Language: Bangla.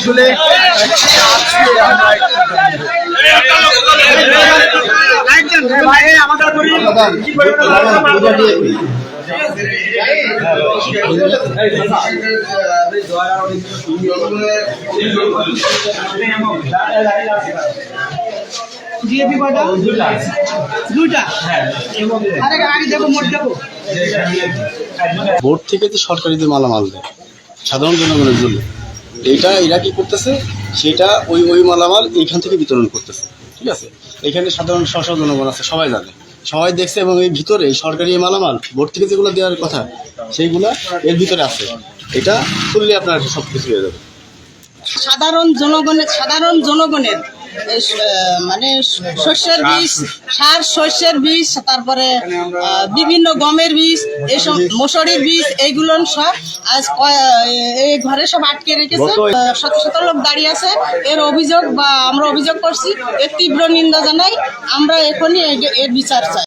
আসলে বোর্ড থেকে যে সরকারি যে মালামাল দেয় সাধারণ জনগণের জন্য, এইটা এরা কি করতেছে, সেটা ওই মালামাল এইখান থেকে বিতরণ করতেছে। ঠিক আছে, এখানে সাধারণ জনগণ আছে, সবাই জানে, সবাই দেখছে, এবং এই ভিতরে সরকারি মালামাল বোর্ড থেকে যেগুলো দেওয়ার কথা সেইগুলা এর ভিতরে আছে। এটা খুললে আপনার সব কিছু হয়ে যাবে। সাধারণ জনগণের মানে শস্যের বীজ, শস্যের বীজ, তারপরে বিভিন্ন গমের বীজ, এইসব মসুরির বীজ, এইগুলো সব আজ এই ঘরে সব আটকে রেখেছে। শত শত লোক দাঁড়িয়ে আছে। এর অভিযোগ বা আমরা অভিযোগ করছি, এর তীব্র নিন্দা জানাই। আমরা এখনই এর বিচার চাই।